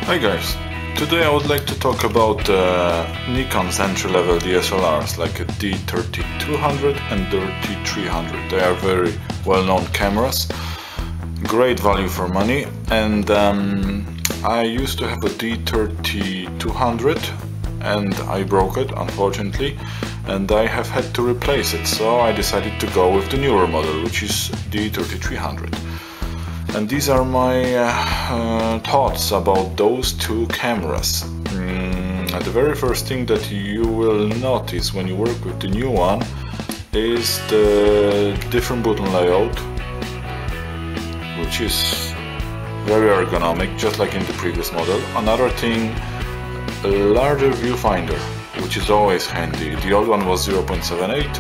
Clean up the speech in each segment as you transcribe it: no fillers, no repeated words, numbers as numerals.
Hi guys, today I would like to talk about Nikon's entry-level DSLRs like a d3200 and d3300. They are very well-known cameras, great value for money, and I used to have a d3200 and I broke it unfortunately, and I have had to replace it, so I decided to go with the newer model, which is d3300. And these are my thoughts about those two cameras. The very first thing that you will notice when you work with the new one is the different button layout, which is very ergonomic, just like in the previous model. Another thing, a larger viewfinder, which is always handy. The old one was 0.78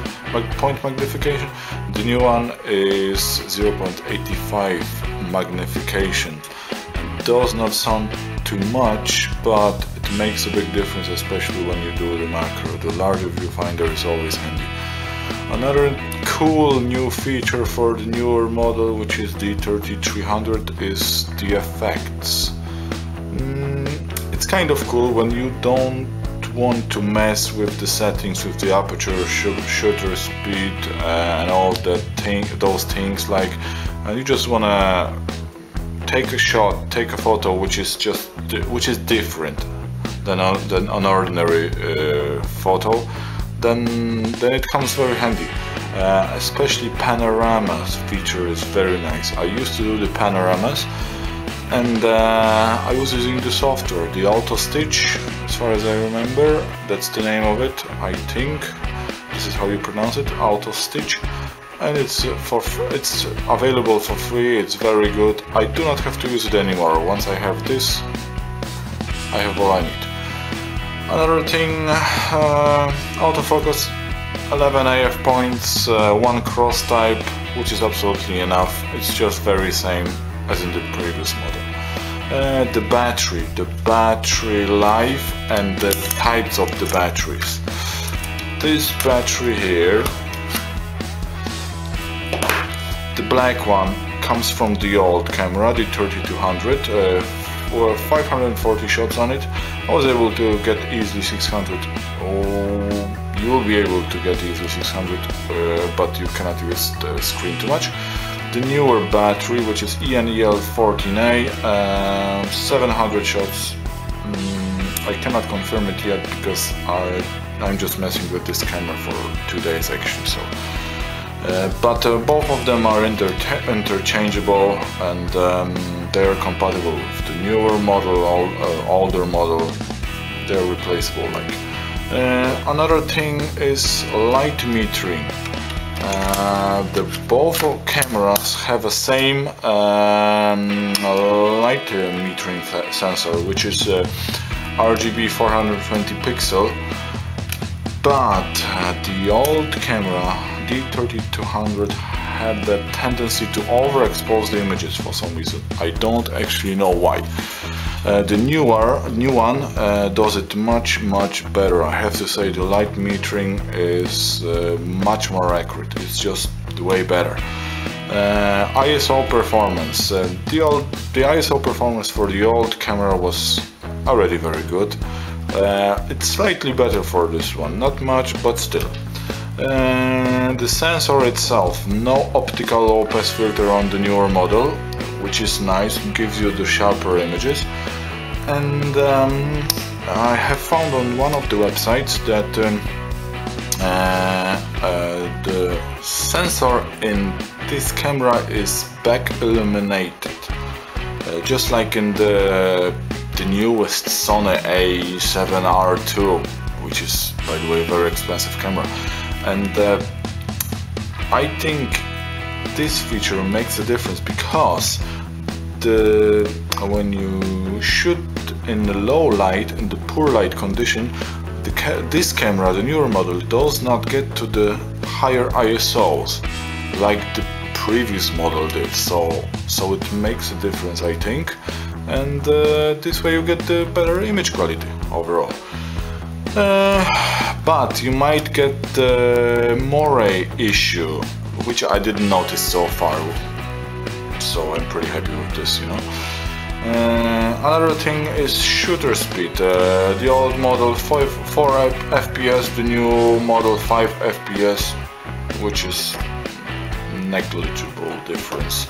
point magnification, the new one is 0.85 magnification. It does not sound too much, but it makes a big difference, especially when you do the macro. The larger viewfinder is always handy. Another cool new feature for the newer model, which is the d3300, is the effects. It's kind of cool when you don't want to mess with the settings, with the aperture, shutter speed, and all those things, like you just wanna take a shot, take a photo which is different than an ordinary photo, then it comes very handy. Especially panoramas feature is very nice. I used to do the panoramas, and I was using the software, the Auto Stitch, as far as I remember. That's the name of it, I think. This is how you pronounce it, Auto Stitch. And it's available for free. It's very good. I do not have to use it anymore. Once I have this, I have all I need. Another thing, autofocus, 11 AF points, one cross type, which is absolutely enough. It's just very same as in the previous model. The battery life and the types of the batteries. This battery here, the black one, comes from the old camera, the 3200, for 540 shots on it. I was able to get easily 600. You will be able to get easily 600, but you cannot use the screen too much. The newer battery, which is ENEL14A, 700 shots. I cannot confirm it yet because I'm just messing with this camera for 2 days actually. So, but both of them are interchangeable, and they are compatible with the newer model, older model. They're replaceable. Like another thing is light metering. Both cameras have a same light metering sensor, which is RGB 420 pixel, but the old camera, d3200, had the tendency to overexpose the images for some reason. I don't actually know why. The new one does it much better. I have to say the light metering is much more accurate. It's just way better. ISO performance. The ISO performance for the old camera was already very good. It's slightly better for this one, not much, but still. The sensor itself, no optical low pass filter on the newer model, which is nice, gives you the sharper images. And I have found on one of the websites that the sensor in this camera is back illuminated, just like in the newest Sony A7R II, which is, by the way, a very expensive camera. And I think this feature makes a difference because when you shoot in the low light, in the poor light condition, this camera, the newer model, does not get to the higher ISOs like the previous model did. So it makes a difference, I think, and this way you get the better image quality overall. But you might get the moire issue, which I didn't notice so far. So I'm pretty happy with this, you know. Another thing is shooter speed. The old model 4 FPS, the new model 5 FPS, which is negligible difference.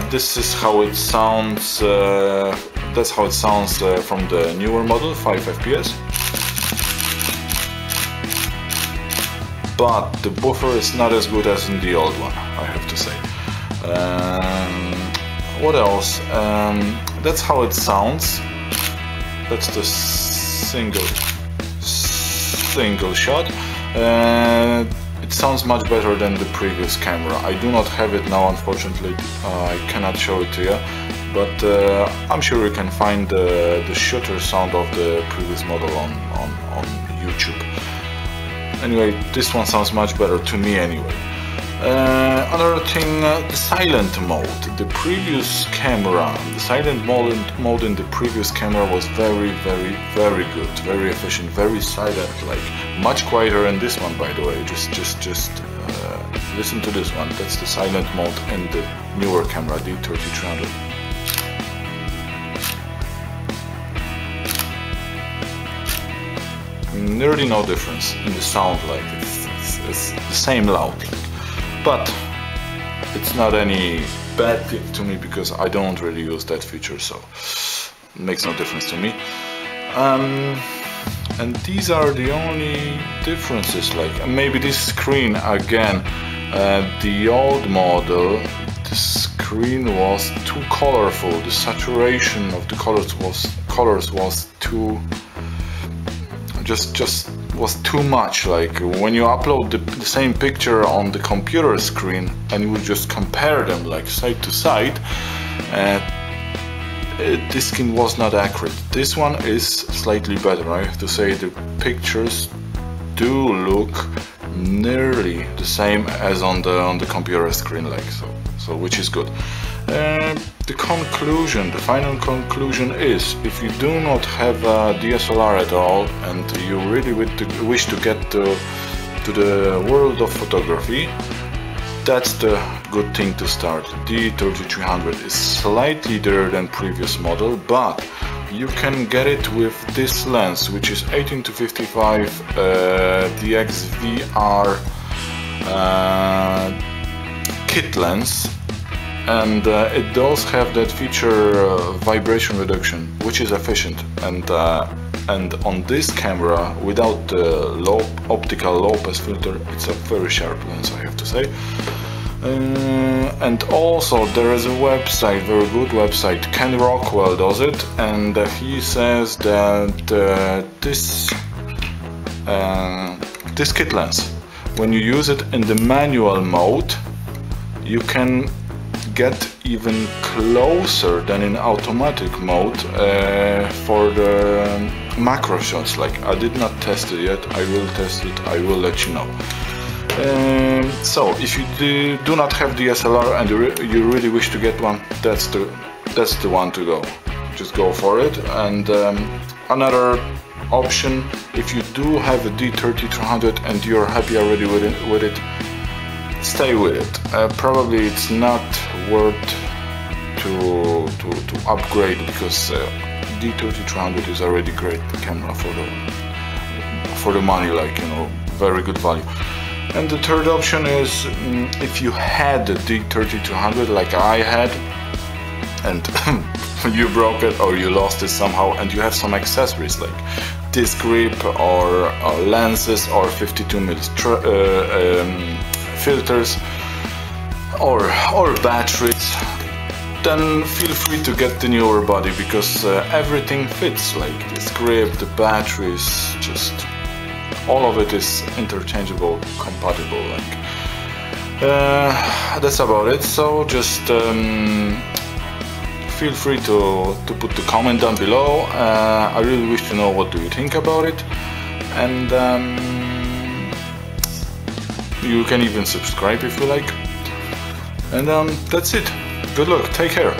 This is how it sounds. That's how it sounds from the newer model 5 FPS. But the buffer is not as good as in the old one, I have to say. What else? That's how it sounds. That's the single shot. It sounds much better than the previous camera. I do not have it now, unfortunately. I cannot show it to you, but I'm sure you can find the shooter sound of the previous model on YouTube. Anyway, this one sounds much better to me anyway. Another thing, the silent mode. The previous camera, the silent mode in the previous camera was very good, very efficient, very silent, like much quieter than this one, by the way. Just listen to this one. That's the silent mode in the newer camera, d3200. Nearly no difference in the sound, like it's the same loud. But it's not any bad thing to me because I don't really use that feature, so it makes no difference to me. And these are the only differences. Like maybe this screen again. The old model, the screen was too colorful. The saturation of the colors was too. Just was too much. Like when you upload the same picture on the computer screen and you would just compare them like side to side, this skin was not accurate. This one is slightly better. I have to say the pictures do look nearly the same as on the computer screen, like so, which is good. The conclusion, the final conclusion is, if you do not have a DSLR at all and you really wish to get to the world of photography, that's the good thing to start. D3300 is slightly better than previous model, but you can get it with this lens, which is 18-55 DXVR kit lens. And it does have that feature vibration reduction, which is efficient, and on this camera, without the optical low pass filter, it's a very sharp lens, I have to say. And also there is a website, very good website, Ken Rockwell does it, and he says that this kit lens, when you use it in the manual mode, you can get even closer than in automatic mode for the macro shots. Like, I did not test it yet, I will test it, I will let you know. So if you do not have DSLR and you really wish to get one, that's the one to go. Just go for it. And another option, if you do have a D3200 and you're happy already with it, stay with it. Probably it's not worth to upgrade, because D3200 is already great camera for the money, like, you know, very good value. And the third option is, if you had the D3200 like I had, and you broke it or you lost it somehow, and you have some accessories like disc grip or lenses or 52mm filters or batteries, then feel free to get the newer body, because everything fits, like this grip, the batteries, just all of it is interchangeable, compatible, like that's about it. So just feel free to put the comment down below. I really wish to know what do you think about it, and you can even subscribe if you like. And that's it. Good luck, take care.